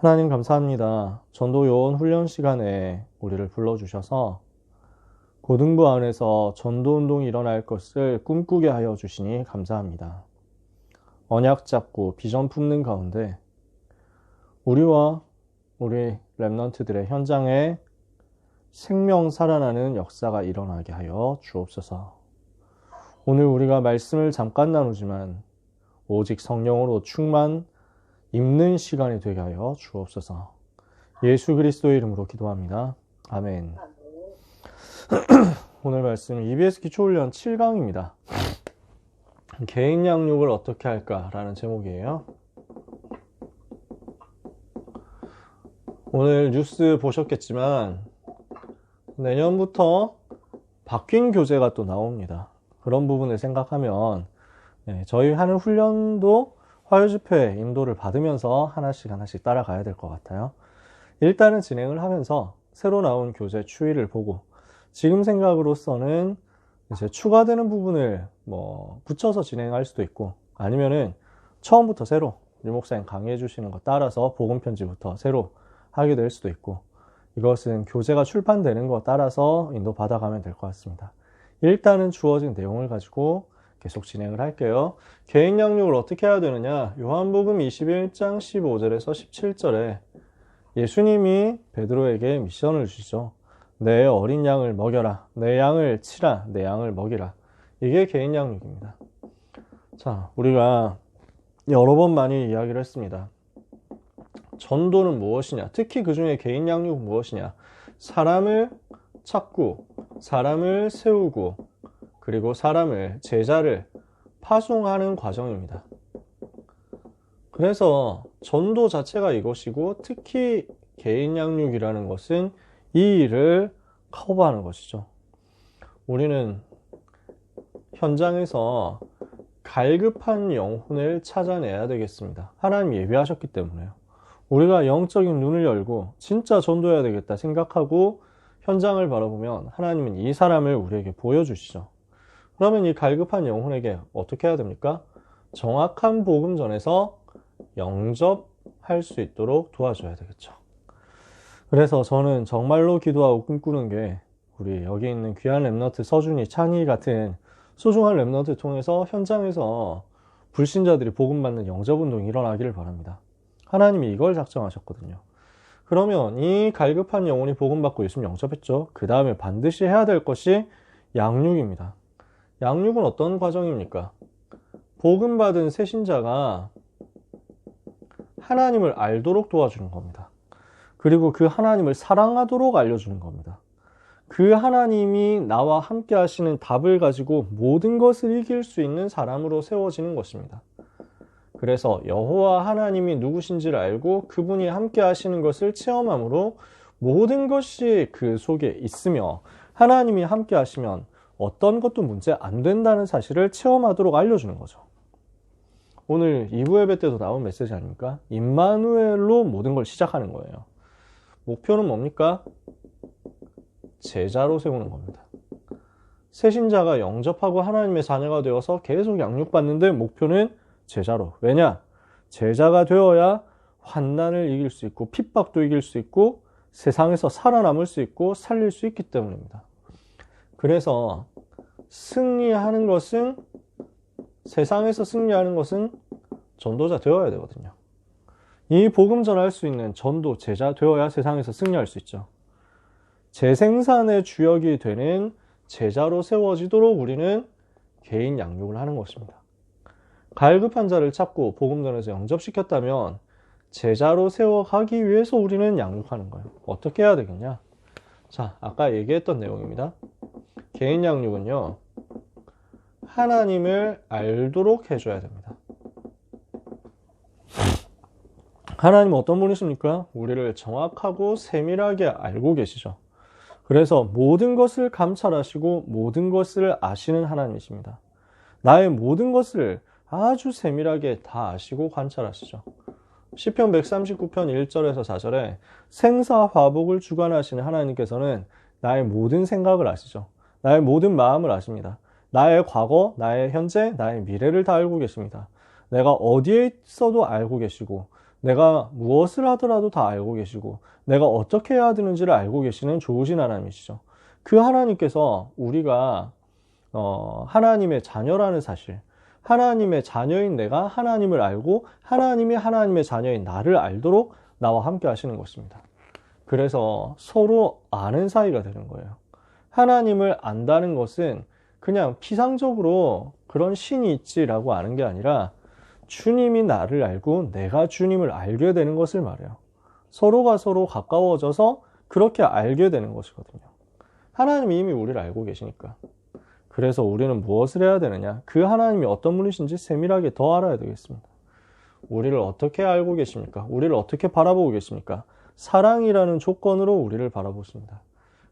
하나님 감사합니다. 전도 요원 훈련 시간에 우리를 불러주셔서 고등부 안에서 전도 운동이 일어날 것을 꿈꾸게 하여 주시니 감사합니다. 언약 잡고 비전 품는 가운데 우리와 우리 랩넌트들의 현장에 생명 살아나는 역사가 일어나게 하여 주옵소서. 오늘 우리가 말씀을 잠깐 나누지만 오직 성령으로 충만 입는 시간이 되게 하여 주옵소서. 예수 그리스도의 이름으로 기도합니다. 아멘. 오늘 말씀은 EBS 기초훈련 7강입니다. 개인 양육을 어떻게 할까라는 제목이에요. 오늘 뉴스 보셨겠지만 내년부터 바뀐 교재가 또 나옵니다. 그런 부분을 생각하면 저희 하는 훈련도 화요집회 인도를 받으면서 하나씩 따라가야 될 것 같아요. 일단은 진행을 하면서 새로 나온 교재 추이를 보고 지금 생각으로서는 이제 추가되는 부분을 붙여서 진행할 수도 있고 아니면은 처음부터 새로 유 목사님 강의해 주시는 거 따라서 복음 편지부터 새로 하게 될 수도 있고 이것은 교재가 출판되는 거 따라서 인도 받아가면 될 것 같습니다. 일단은 주어진 내용을 가지고 계속 진행을 할게요. 개인 양육을 어떻게 해야 되느냐? 요한복음 21장 15절에서 17절에 예수님이 베드로에게 미션을 주시죠. 내 어린 양을 먹여라. 내 양을 치라. 내 양을 먹이라. 이게 개인 양육입니다. 자, 우리가 여러 번 많이 이야기를 했습니다. 전도는 무엇이냐? 특히 그 중에 개인 양육은 무엇이냐? 사람을 찾고 사람을 세우고 그리고 제자를 파송하는 과정입니다. 그래서 전도 자체가 이것이고 특히 개인 양육이라는 것은 이 일을 커버하는 것이죠. 우리는 현장에서 갈급한 영혼을 찾아내야 되겠습니다. 하나님 예비하셨기 때문에요. 우리가 영적인 눈을 열고 진짜 전도해야 되겠다 생각하고 현장을 바라보면 하나님은 이 사람을 우리에게 보여주시죠. 그러면 이 갈급한 영혼에게 어떻게 해야 됩니까? 정확한 복음 전에서 영접할 수 있도록 도와줘야 되겠죠. 그래서 저는 정말로 기도하고 꿈꾸는 게 우리 여기 있는 귀한 랩너트 서준이, 찬이 같은 소중한 랩너트 통해서 현장에서 불신자들이 복음 받는 영접운동이 일어나기를 바랍니다. 하나님이 이걸 작정하셨거든요. 그러면 이 갈급한 영혼이 복음 받고 예수님 영접했죠. 그 다음에 반드시 해야 될 것이 양육입니다. 양육은 어떤 과정입니까? 복음 받은 새 신자가 하나님을 알도록 도와주는 겁니다. 그리고 그 하나님을 사랑하도록 알려주는 겁니다. 그 하나님이 나와 함께 하시는 답을 가지고 모든 것을 이길 수 있는 사람으로 세워지는 것입니다. 그래서 여호와 하나님이 누구신지를 알고 그분이 함께 하시는 것을 체험함으로 모든 것이 그 속에 있으며 하나님이 함께 하시면 어떤 것도 문제 안 된다는 사실을 체험하도록 알려주는 거죠. 오늘 2부 예배 때도 나온 메시지 아닙니까? 임마누엘로 모든 걸 시작하는 거예요. 목표는 뭡니까? 제자로 세우는 겁니다. 새신자가 영접하고 하나님의 자녀가 되어서 계속 양육받는데 목표는 제자로. 왜냐? 제자가 되어야 환난을 이길 수 있고 핍박도 이길 수 있고 세상에서 살아남을 수 있고 살릴 수 있기 때문입니다. 그래서 세상에서 승리하는 것은 전도자 되어야 되거든요. 이 복음 전할 수 있는 전도 제자 되어야 세상에서 승리할 수 있죠. 재생산의 주역이 되는 제자로 세워지도록 우리는 개인 양육을 하는 것입니다. 갈급한 자를 찾고 복음 전에서 영접시켰다면 제자로 세워가기 위해서 우리는 양육하는 거예요. 어떻게 해야 되겠냐? 자, 아까 얘기했던 내용입니다. 개인 양육은요, 하나님을 알도록 해줘야 됩니다. 하나님은 어떤 분이십니까? 우리를 정확하고 세밀하게 알고 계시죠. 그래서 모든 것을 감찰하시고 모든 것을 아시는 하나님이십니다. 나의 모든 것을 아주 세밀하게 다 아시고 관찰하시죠. 시편 139편 1절에서 4절에 생사화복을 주관하시는 하나님께서는 나의 모든 생각을 아시죠. 나의 모든 마음을 아십니다. 나의 과거, 나의 현재, 나의 미래를 다 알고 계십니다. 내가 어디에 있어도 알고 계시고 내가 무엇을 하더라도 다 알고 계시고 내가 어떻게 해야 되는지를 알고 계시는 좋으신 하나님이시죠. 그 하나님께서 우리가 하나님의 자녀라는 사실, 하나님의 자녀인 내가 하나님을 알고 하나님이 하나님의 자녀인 나를 알도록 나와 함께 하시는 것입니다. 그래서 서로 아는 사이가 되는 거예요. 하나님을 안다는 것은 그냥 피상적으로 그런 신이 있지라고 아는 게 아니라 주님이 나를 알고 내가 주님을 알게 되는 것을 말해요. 서로가 서로 가까워져서 그렇게 알게 되는 것이거든요. 하나님이 이미 우리를 알고 계시니까. 그래서 우리는 무엇을 해야 되느냐? 그 하나님이 어떤 분이신지 세밀하게 더 알아야 되겠습니다. 우리를 어떻게 알고 계십니까? 우리를 어떻게 바라보고 계십니까? 사랑이라는 조건으로 우리를 바라보십니다.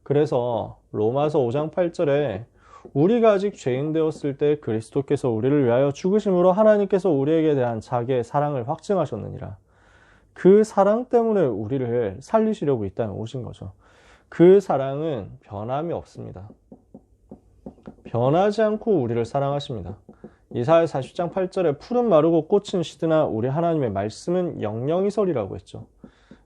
그래서 로마서 5장 8절에 우리가 아직 죄인 되었을 때 그리스도께서 우리를 위하여 죽으심으로 하나님께서 우리에게 대한 자기의 사랑을 확증하셨느니라. 그 사랑 때문에 우리를 살리시려고 이 땅에 오신 거죠. 그 사랑은 변함이 없습니다. 변하지 않고 우리를 사랑하십니다. 이사야 40장 8절에 푸른 마르고 꽃은 시드나 우리 하나님의 말씀은 영영이설이라고 했죠.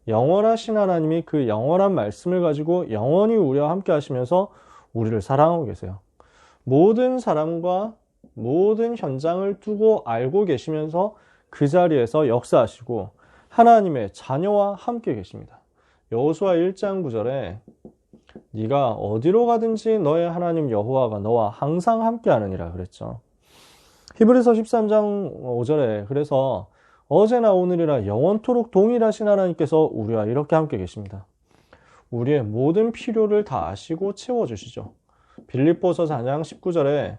영원하신 하나님이 그 영원한 말씀을 가지고 영원히 우리와 함께 하시면서 우리를 사랑하고 계세요. 모든 사람과 모든 현장을 두고 알고 계시면서 그 자리에서 역사하시고 하나님의 자녀와 함께 계십니다. 여호수아 1장 9절에 네가 어디로 가든지 너의 하나님 여호와가 너와 항상 함께 하느니라 그랬죠. 히브리서 13장 5절에 그래서 어제나 오늘이라 영원토록 동일하신 하나님께서 우리와 이렇게 함께 계십니다. 우리의 모든 필요를 다 아시고 채워주시죠. 빌립보서 4장 19절에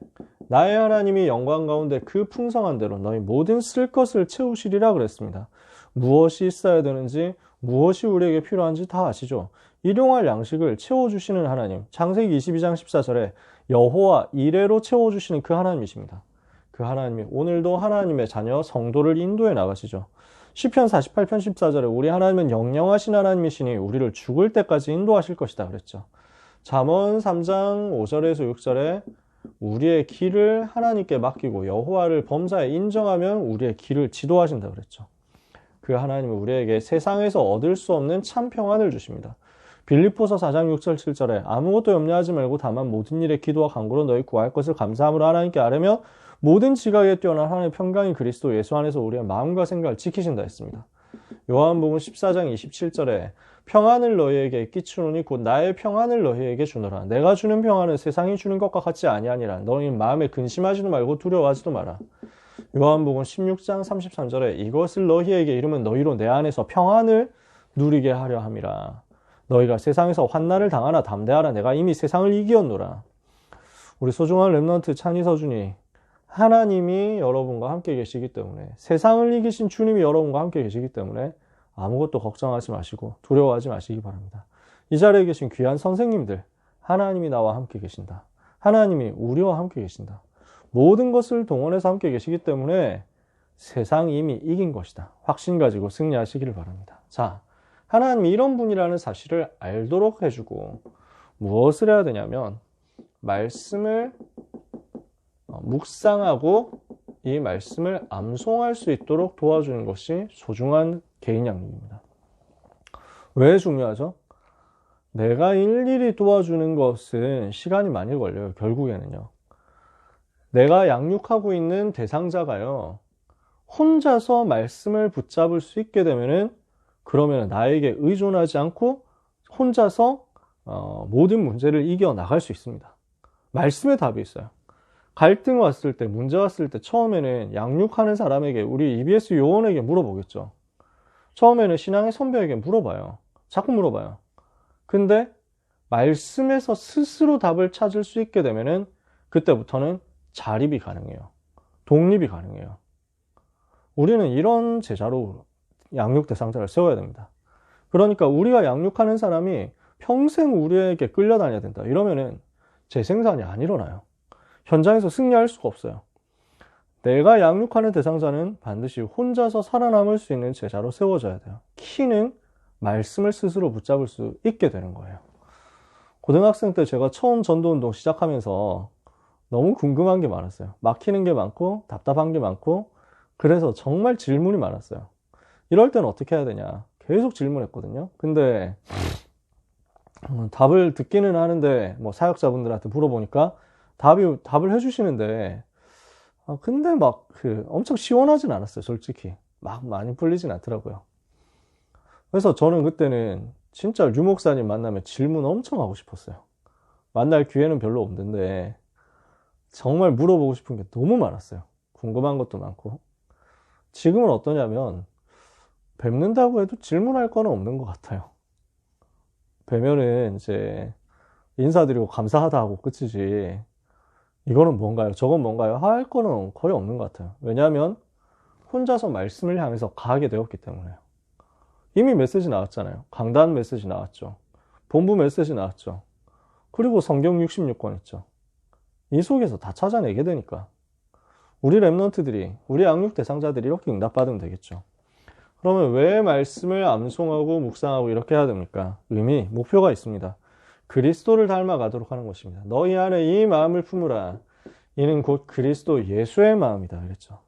나의 하나님이 영광 가운데 그 풍성한 대로 너희 모든 쓸 것을 채우시리라 그랬습니다. 무엇이 있어야 되는지 무엇이 우리에게 필요한지 다 아시죠. 일용할 양식을 채워주시는 하나님. 창세기 22장 14절에 여호와 이레로 채워주시는 그 하나님이십니다. 그 하나님이 오늘도 하나님의 자녀 성도를 인도해 나가시죠. 시편 48편 14절에 우리 하나님은 영영하신 하나님이시니 우리를 죽을 때까지 인도하실 것이다 그랬죠. 잠언 3장 5절에서 6절에 우리의 길을 하나님께 맡기고 여호와를 범사에 인정하면 우리의 길을 지도하신다 그랬죠. 그 하나님은 우리에게 세상에서 얻을 수 없는 참 평안을 주십니다. 빌립보서 4장 6절 7절에 아무것도 염려하지 말고 다만 모든 일에 기도와 간구로 너희 구할 것을 감사함으로 하나님께 아뢰며 모든 지각에 뛰어난 하나님의 평강이 그리스도 예수 안에서 우리의 마음과 생각을 지키신다 했습니다. 요한복음 14장 27절에 평안을 너희에게 끼치노니 곧 나의 평안을 너희에게 주노라. 내가 주는 평안은 세상이 주는 것과 같지 아니하니라. 너희 마음에 근심하지도 말고 두려워하지도 마라. 요한복음 16장 33절에 이것을 너희에게 이르면 너희로 내 안에서 평안을 누리게 하려 함이라. 너희가 세상에서 환난을 당하나 담대하라. 내가 이미 세상을 이기었노라. 우리 소중한 렘넌트 찬희서준이 하나님이 여러분과 함께 계시기 때문에 세상을 이기신 주님이 여러분과 함께 계시기 때문에 아무것도 걱정하지 마시고 두려워하지 마시기 바랍니다. 이 자리에 계신 귀한 선생님들, 하나님이 나와 함께 계신다. 하나님이 우리와 함께 계신다. 모든 것을 동원해서 함께 계시기 때문에 세상이 이미 이긴 것이다. 확신 가지고 승리하시기를 바랍니다. 자, 하나님이 이런 분이라는 사실을 알도록 해주고 무엇을 해야 되냐면 말씀을 묵상하고 이 말씀을 암송할 수 있도록 도와주는 것이 소중한 개인 양육입니다. 왜 중요하죠? 내가 일일이 도와주는 것은 시간이 많이 걸려요. 결국에는요. 내가 양육하고 있는 대상자가요. 혼자서 말씀을 붙잡을 수 있게 되면은 그러면 나에게 의존하지 않고 혼자서 모든 문제를 이겨나갈 수 있습니다. 말씀에 답이 있어요. 갈등 왔을 때, 문제 왔을 때 처음에는 양육하는 사람에게, 우리 EBS 요원에게 물어보겠죠. 처음에는 신앙의 선배에게 물어봐요. 자꾸 물어봐요. 근데 말씀에서 스스로 답을 찾을 수 있게 되면은 그때부터는 자립이 가능해요. 독립이 가능해요. 우리는 이런 제자로 양육 대상자를 세워야 됩니다. 그러니까 우리가 양육하는 사람이 평생 우리에게 끌려다녀야 된다. 이러면은 재생산이 안 일어나요. 현장에서 승리할 수가 없어요. 내가 양육하는 대상자는 반드시 혼자서 살아남을 수 있는 제자로 세워져야 돼요. 키는 말씀을 스스로 붙잡을 수 있게 되는 거예요. 고등학생 때 제가 처음 전도운동 시작하면서 너무 궁금한 게 많았어요. 막히는 게 많고 답답한 게 많고 그래서 정말 질문이 많았어요. 이럴 때는 어떻게 해야 되냐 계속 질문했거든요. 근데 답을 듣기는 하는데 뭐 사역자분들한테 물어보니까 답을 해주시는데 근데 막 엄청 시원하진 않았어요. 솔직히 막 많이 풀리진 않더라고요. 그래서 저는 그때는 진짜 류 목사님 만나면 질문 엄청 하고 싶었어요. 만날 기회는 별로 없는데 정말 물어보고 싶은 게 너무 많았어요. 궁금한 것도 많고. 지금은 어떠냐면 뵙는다고 해도 질문할 거는 없는 것 같아요. 뵈면은 이제 인사드리고 감사하다 하고 끝이지 이거는 뭔가요? 저건 뭔가요? 할 거는 거의 없는 것 같아요. 왜냐하면 혼자서 말씀을 향해서 가게 되었기 때문에요. 이미 메시지 나왔잖아요. 강단 메시지 나왔죠. 본부 메시지 나왔죠. 그리고 성경 66권 있죠. 이 속에서 다 찾아내게 되니까 우리 랩런트들이 우리 양육 대상자들이 이렇게 응답받으면 되겠죠. 그러면 왜 말씀을 암송하고 묵상하고 이렇게 해야 됩니까? 의미, 목표가 있습니다. 그리스도를 닮아가도록 하는 것입니다. 너희 안에 이 마음을 품으라. 이는 곧 그리스도 예수의 마음이다. 그랬죠.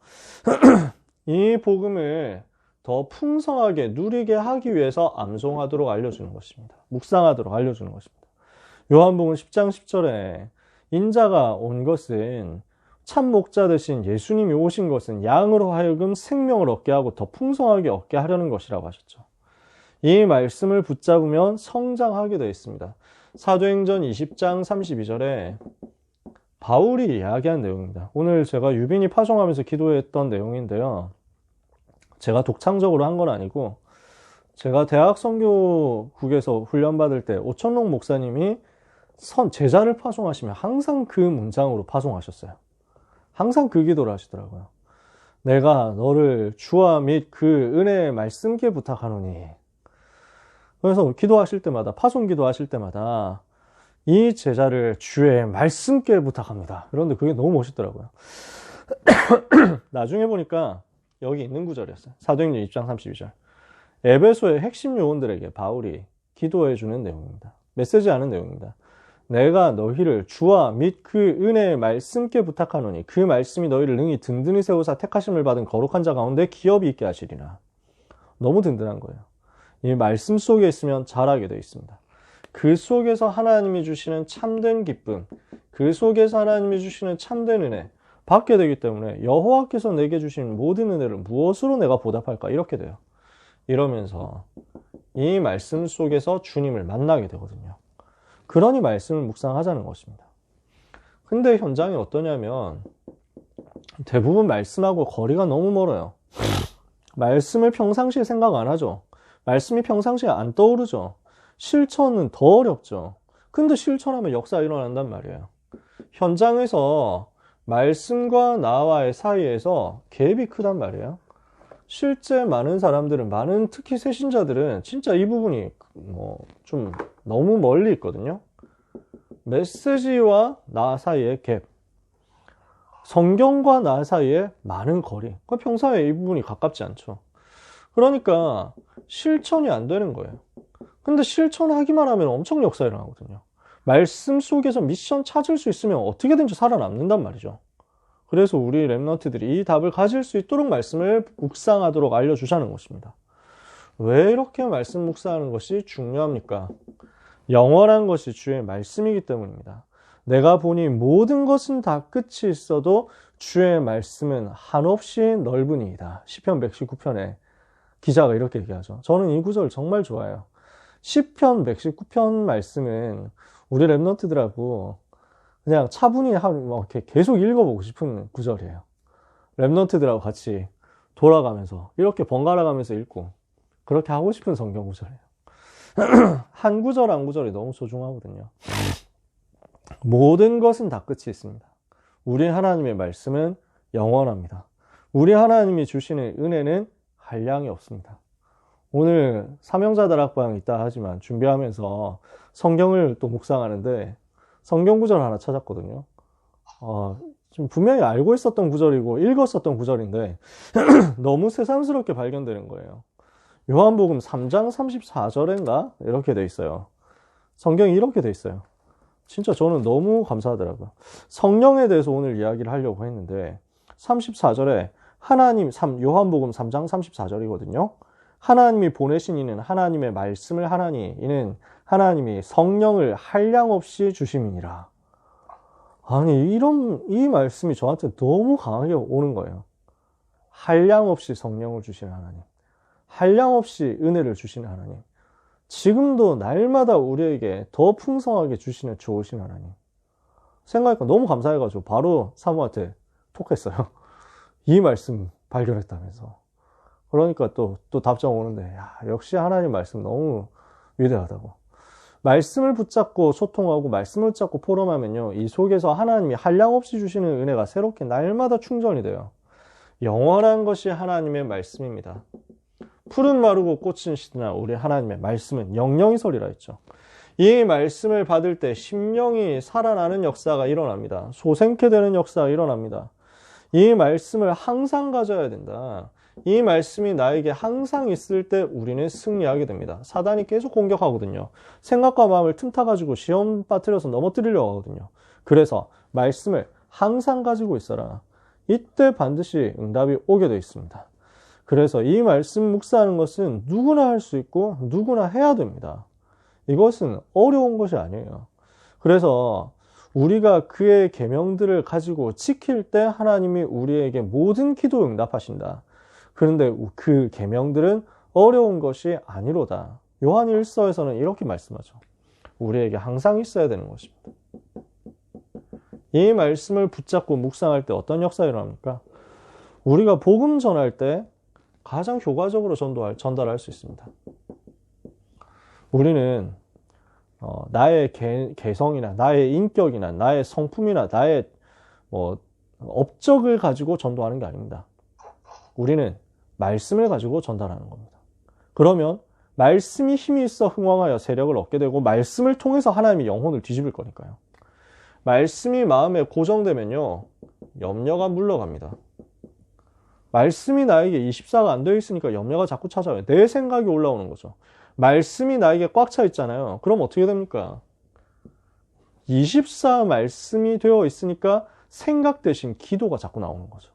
이 복음을 더 풍성하게 누리게 하기 위해서 암송하도록 알려주는 것입니다. 묵상하도록 알려주는 것입니다. 요한복음 10장 10절에 인자가 온 것은 참 목자 되신 예수님이 오신 것은 양으로 하여금 생명을 얻게 하고 더 풍성하게 얻게 하려는 것이라고 하셨죠. 이 말씀을 붙잡으면 성장하게 되어 있습니다. 사도행전 20장 32절에 바울이 이야기한 내용입니다. 오늘 제가 유빈이 파송하면서 기도했던 내용인데요. 제가 독창적으로 한 건 아니고 제가 대학 선교국에서 훈련받을 때 오천록 목사님이 제자를 파송하시면 항상 그 문장으로 파송하셨어요. 항상 그 기도를 하시더라고요. 내가 너를 주와 및 그 은혜의 말씀께 부탁하노니. 그래서 기도하실 때마다 파송 기도하실 때마다 이 제자를 주의 말씀께 부탁합니다. 그런데 그게 너무 멋있더라고요. 나중에 보니까 여기 있는 구절이었어요. 사도행전 20장 32절. 에베소의 핵심 요원들에게 바울이 기도해 주는 내용입니다. 메시지하는 내용입니다. 내가 너희를 주와 및 그 은혜의 말씀께 부탁하노니 그 말씀이 너희를 능히 든든히 세우사 택하심을 받은 거룩한 자 가운데 기업이 있게 하시리라. 너무 든든한 거예요. 이 말씀 속에 있으면 잘하게 되어 있습니다. 그 속에서 하나님이 주시는 참된 기쁨, 그 속에서 하나님이 주시는 참된 은혜 받게 되기 때문에 여호와께서 내게 주신 모든 은혜를 무엇으로 내가 보답할까? 이렇게 돼요. 이러면서 이 말씀 속에서 주님을 만나게 되거든요. 그러니 말씀을 묵상하자는 것입니다. 근데 현장이 어떠냐면 대부분 말씀하고 거리가 너무 멀어요. 말씀을 평상시에 생각 안 하죠. 말씀이 평상시에 안 떠오르죠. 실천은 더 어렵죠. 근데 실천하면 역사가 일어난단 말이에요. 현장에서 말씀과 나와의 사이에서 갭이 크단 말이에요. 실제 많은 사람들은, 특히 새신자들은 진짜 이 부분이 좀 너무 멀리 있거든요. 메시지와 나 사이의 갭, 성경과 나 사이에 많은 거리. 평소에 이 부분이 가깝지 않죠. 그러니까 실천이 안 되는 거예요. 근데 실천하기만 하면 엄청 역사 일어나거든요. 말씀 속에서 미션 찾을 수 있으면 어떻게든지 살아남는단 말이죠. 그래서 우리 랩런트들이 이 답을 가질 수 있도록 말씀을 묵상하도록 알려주자는 것입니다. 왜 이렇게 말씀 묵상하는 것이 중요합니까? 영원한 것이 주의 말씀이기 때문입니다. 내가 보니 모든 것은 다 끝이 있어도 주의 말씀은 한없이 넓으니이다. 시편 119편에 기자가 이렇게 얘기하죠. 저는 이 구절 정말 좋아해요. 시편 119편 말씀은 우리 랩런트들하고 그냥 차분히 이렇게 계속 읽어보고 싶은 구절이에요. 랩런트들하고 같이 돌아가면서 이렇게 번갈아 가면서 읽고 그렇게 하고 싶은 성경 구절이에요. 한 구절 한 구절이 너무 소중하거든요. 모든 것은 다 끝이 있습니다. 우리 하나님의 말씀은 영원합니다. 우리 하나님이 주시는 은혜는 한량이 없습니다. 오늘 사명자다락방 있다 하지만 준비하면서 성경을 또 묵상하는데 성경 구절 하나 찾았거든요. 지금 분명히 알고 있었던 구절이고 읽었었던 구절인데 너무 새삼스럽게 발견되는 거예요. 요한복음 3장 34절인가? 이렇게 돼 있어요. 성경이 이렇게 돼 있어요. 진짜 저는 너무 감사하더라고요. 성령에 대해서 오늘 이야기를 하려고 했는데 34절에 요한복음 3장 34절이거든요. 하나님이 보내신 이는 하나님의 말씀을 하나니 이는 하나님이 성령을 한량없이 주심이니라. 아니 이 말씀이 저한테 너무 강하게 오는 거예요. 한량없이 성령을 주시는 하나님, 한량없이 은혜를 주시는 하나님, 지금도 날마다 우리에게 더 풍성하게 주시는 좋으신 하나님. 생각하니까 너무 감사해가지고 바로 사모한테 톡했어요. 이 말씀 발견했다면서. 그러니까 또 답장 오는데, 야, 역시 하나님 말씀 너무 위대하다고. 말씀을 붙잡고 소통하고 말씀을 붙잡고 포럼하면요, 이 속에서 하나님이 한량없이 주시는 은혜가 새롭게 날마다 충전이 돼요. 영원한 것이 하나님의 말씀입니다. 푸른 마르고 꽃은 시드나 우리 하나님의 말씀은 영영이 서리라 했죠. 이 말씀을 받을 때 심령이 살아나는 역사가 일어납니다. 소생케 되는 역사가 일어납니다. 이 말씀을 항상 가져야 된다. 이 말씀이 나에게 항상 있을 때 우리는 승리하게 됩니다. 사단이 계속 공격하거든요. 생각과 마음을 틈타가지고 시험 빠뜨려서 넘어뜨리려고 하거든요. 그래서 말씀을 항상 가지고 있어라. 이때 반드시 응답이 오게 되어 있습니다. 그래서 이 말씀 묵상하는 것은 누구나 할 수 있고 누구나 해야 됩니다. 이것은 어려운 것이 아니에요. 그래서 우리가 그의 계명들을 가지고 지킬 때 하나님이 우리에게 모든 기도 응답하신다. 그런데 그 계명들은 어려운 것이 아니로다. 요한 1서에서는 이렇게 말씀하죠. 우리에게 항상 있어야 되는 것입니다. 이 말씀을 붙잡고 묵상할 때 어떤 역사가 일어납니까? 우리가 복음 전할 때 가장 효과적으로 전달할 수 있습니다. 우리는 나의 개성이나 나의 인격이나 나의 성품이나 나의 업적을 가지고 전도하는 게 아닙니다. 우리는 말씀을 가지고 전달하는 겁니다. 그러면 말씀이 힘이 있어 흥왕하여 세력을 얻게 되고 말씀을 통해서 하나님의 영혼을 뒤집을 거니까요. 말씀이 마음에 고정되면요, 염려가 물러갑니다. 말씀이 나에게 24가 안 되어 있으니까 염려가 자꾸 찾아와요. 내 생각이 올라오는 거죠. 말씀이 나에게 꽉 차 있잖아요. 그럼 어떻게 됩니까? 24 말씀이 되어 있으니까 생각 대신 기도가 자꾸 나오는 거죠.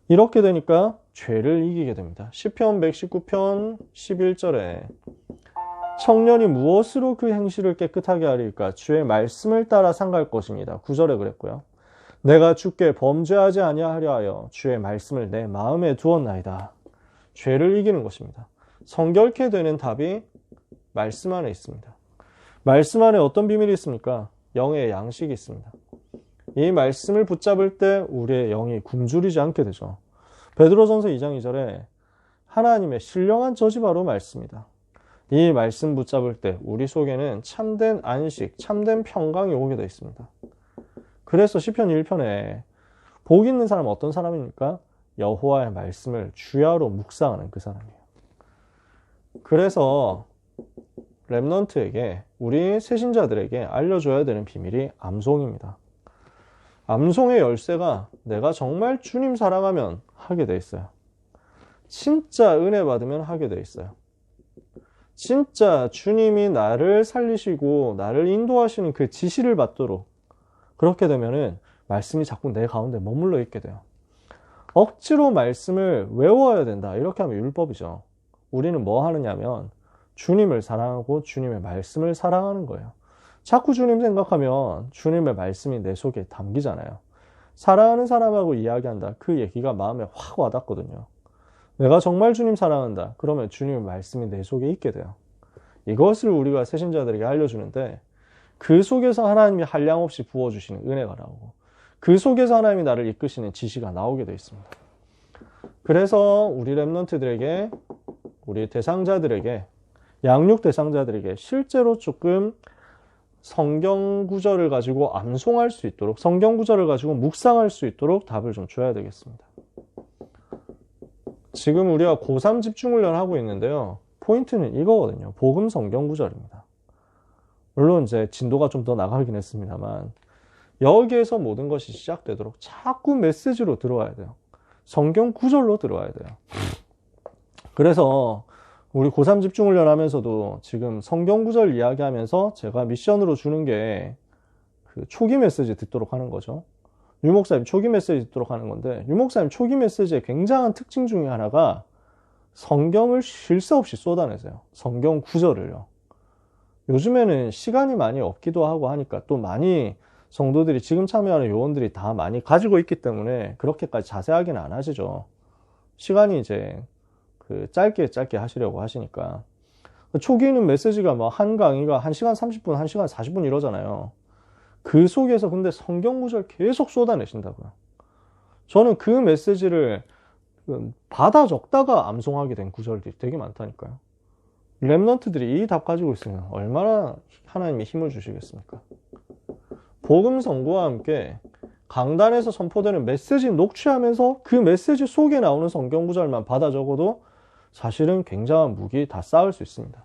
이렇게 되니까 죄를 이기게 됩니다. 시편 119편 11절에 청년이 무엇으로 그 행실을 깨끗하게 하리까? 주의 말씀을 따라 상갈 것입니다. 9절에 그랬고요. 내가 주께 범죄하지 아니하려 하여 주의 말씀을 내 마음에 두었나이다. 죄를 이기는 것입니다. 성결케 되는 답이 말씀 안에 있습니다. 말씀 안에 어떤 비밀이 있습니까? 영의 양식이 있습니다. 이 말씀을 붙잡을 때 우리의 영이 굶주리지 않게 되죠. 베드로전서 2장 2절에 하나님의 신령한 젖이 바로 말씀이다. 이 말씀 붙잡을 때 우리 속에는 참된 안식, 참된 평강이 오게 되어 있습니다. 그래서 시편 1편에 복 있는 사람은 어떤 사람입니까? 여호와의 말씀을 주야로 묵상하는 그 사람이에요. 그래서 렘넌트에게, 우리 새신자들에게 알려줘야 되는 비밀이 암송입니다. 암송의 열쇠가 내가 정말 주님 사랑하면 하게 돼 있어요. 진짜 은혜 받으면 하게 돼 있어요. 진짜 주님이 나를 살리시고 나를 인도하시는 그 지시를 받도록, 그렇게 되면은 말씀이 자꾸 내 가운데 머물러 있게 돼요. 억지로 말씀을 외워야 된다, 이렇게 하면 율법이죠. 우리는 뭐 하느냐면 주님을 사랑하고 주님의 말씀을 사랑하는 거예요. 자꾸 주님 생각하면 주님의 말씀이 내 속에 담기잖아요. 사랑하는 사람하고 이야기한다, 그 얘기가 마음에 확 와닿거든요. 내가 정말 주님 사랑한다, 그러면 주님의 말씀이 내 속에 있게 돼요. 이것을 우리가 새신자들에게 알려주는데, 그 속에서 하나님이 한량없이 부어주시는 은혜가 나오고, 그 속에서 하나님이 나를 이끄시는 지시가 나오게 되어 있습니다. 그래서 우리 렘넌트들에게, 우리 대상자들에게, 양육 대상자들에게 실제로 조금 성경 구절을 가지고 암송할 수 있도록, 성경 구절을 가지고 묵상할 수 있도록 답을 좀 줘야 되겠습니다. 지금 우리가 고3 집중훈련 하고 있는데요, 포인트는 이거거든요. 복음 성경 구절입니다. 물론 이제 진도가 좀 더 나가긴 했습니다만, 여기에서 모든 것이 시작되도록 자꾸 메시지로 들어와야 돼요. 성경 구절로 들어와야 돼요. 그래서 우리 고3 집중훈련 하면서도 지금 성경 구절 이야기하면서 제가 미션으로 주는 게 그 초기 메시지 듣도록 하는 거죠. 유목사님 초기 메시지 듣도록 하는 건데, 유목사님 초기 메시지의 굉장한 특징 중에 하나가 성경을 쉴 새 없이 쏟아내세요. 성경 구절을요. 요즘에는 시간이 많이 없기도 하고 하니까 또 많이 성도들이 지금 참여하는 요원들이 다 많이 가지고 있기 때문에 그렇게까지 자세하게는 안 하시죠. 시간이 이제 짧게 하시려고 하시니까. 초기에는 메시지가 뭐 한 강의가 1시간 30분, 1시간 40분 이러잖아요. 그 속에서 근데 성경 구절 계속 쏟아내신다고요. 저는 그 메시지를 받아 적다가 암송하게 된 구절들이 되게 많다니까요. 랩런트들이 이 답 가지고 있으면 얼마나 하나님이 힘을 주시겠습니까? 복음 선고와 함께 강단에서 선포되는 메시지 녹취하면서 그 메시지 속에 나오는 성경 구절만 받아 적어도 사실은 굉장한 무기 다 쌓을 수 있습니다.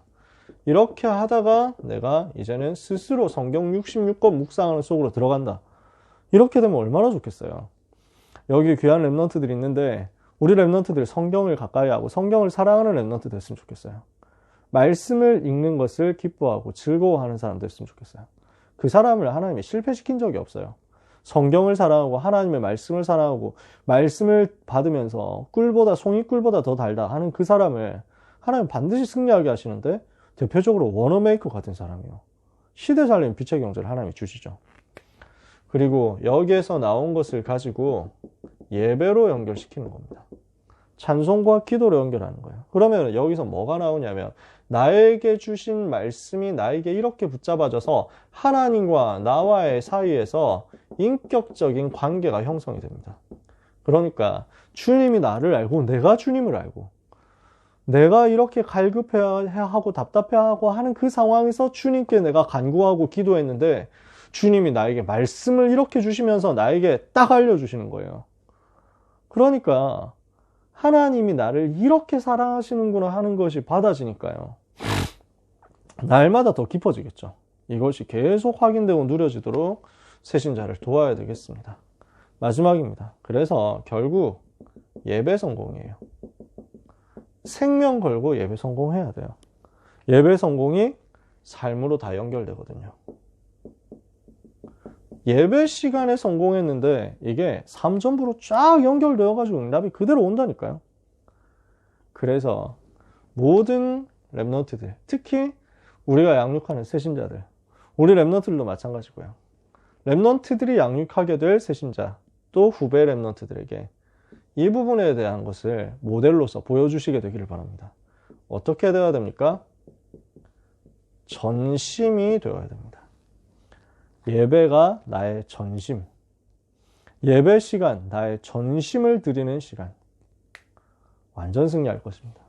이렇게 하다가 내가 이제는 스스로 성경 66권 묵상하는 속으로 들어간다. 이렇게 되면 얼마나 좋겠어요. 여기 귀한 랩런트들이 있는데 우리 랩런트들이 성경을 가까이 하고 성경을 사랑하는 랩런트 됐으면 좋겠어요. 말씀을 읽는 것을 기뻐하고 즐거워하는 사람 됐으면 좋겠어요. 그 사람을 하나님이 실패시킨 적이 없어요. 성경을 사랑하고 하나님의 말씀을 사랑하고 말씀을 받으면서 송이꿀보다 더 달다 하는 그 사람을 하나님 반드시 승리하게 하시는데 대표적으로 워너메이커 같은 사람이요. 시대 살림 빛의 경제를 하나님이 주시죠. 그리고 여기에서 나온 것을 가지고 예배로 연결시키는 겁니다. 찬송과 기도로 연결하는 거예요. 그러면 여기서 뭐가 나오냐면 나에게 주신 말씀이 나에게 이렇게 붙잡아져서 하나님과 나와의 사이에서 인격적인 관계가 형성이 됩니다. 그러니까 주님이 나를 알고 내가 주님을 알고 내가 이렇게 갈급해하고 답답해하고 하는 그 상황에서 주님께 내가 간구하고 기도했는데 주님이 나에게 말씀을 이렇게 주시면서 나에게 딱 알려주시는 거예요. 그러니까 하나님이 나를 이렇게 사랑하시는구나 하는 것이 받아지니까요. 날마다 더 깊어지겠죠. 이것이 계속 확인되고 누려지도록 새신자를 도와야 되겠습니다. 마지막입니다. 그래서 결국 예배 성공이에요. 생명 걸고 예배 성공해야 돼요. 예배 성공이 삶으로 다 연결되거든요. 예배 시간에 성공했는데 이게 삼전부로 쫙 연결되어가지고 응답이 그대로 온다니까요. 그래서 모든 랩런트들, 특히 우리가 양육하는 새신자들, 우리 랩런트들도 마찬가지고요. 랩런트들이 양육하게 될 새신자, 또 후배 랩런트들에게 이 부분에 대한 것을 모델로서 보여주시게 되기를 바랍니다. 어떻게 되어야 됩니까? 전심이 되어야 됩니다. 예배가 나의 전심, 예배 시간, 나의 전심을 드리는 시간, 완전 승리할 것입니다.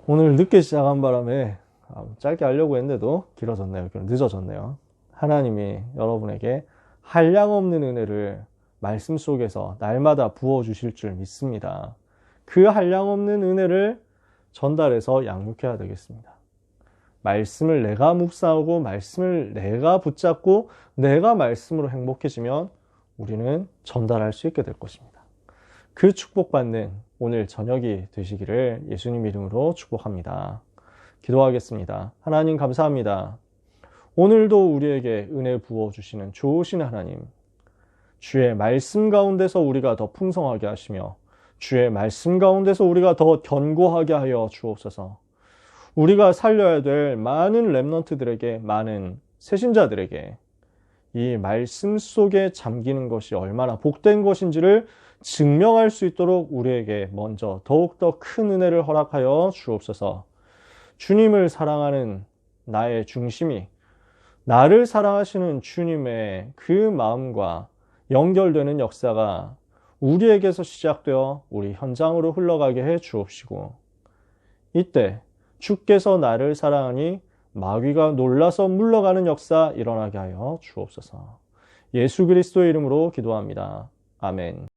오늘 늦게 시작한 바람에 짧게 하려고 했는데도 길어졌네요. 늦어졌네요. 하나님이 여러분에게 한량없는 은혜를 말씀 속에서 날마다 부어주실 줄 믿습니다. 그 한량없는 은혜를 전달해서 양육해야 되겠습니다. 말씀을 내가 묵상하고 말씀을 내가 붙잡고 내가 말씀으로 행복해지면 우리는 전달할 수 있게 될 것입니다. 그 축복받는 오늘 저녁이 되시기를 예수님 이름으로 축복합니다. 기도하겠습니다. 하나님 감사합니다. 오늘도 우리에게 은혜 부어주시는 좋으신 하나님, 주의 말씀 가운데서 우리가 더 풍성하게 하시며 주의 말씀 가운데서 우리가 더 견고하게 하여 주옵소서. 우리가 살려야 될 많은 랩런트들에게, 많은 새신자들에게 이 말씀 속에 잠기는 것이 얼마나 복된 것인지를 증명할 수 있도록 우리에게 먼저 더욱더 큰 은혜를 허락하여 주옵소서. 주님을 사랑하는 나의 중심이 나를 사랑하시는 주님의 그 마음과 연결되는 역사가 우리에게서 시작되어 우리 현장으로 흘러가게 해 주옵시고, 이때 주께서 나를 사랑하니 마귀가 놀라서 물러가는 역사 일어나게 하여 주옵소서. 예수 그리스도의 이름으로 기도합니다. 아멘.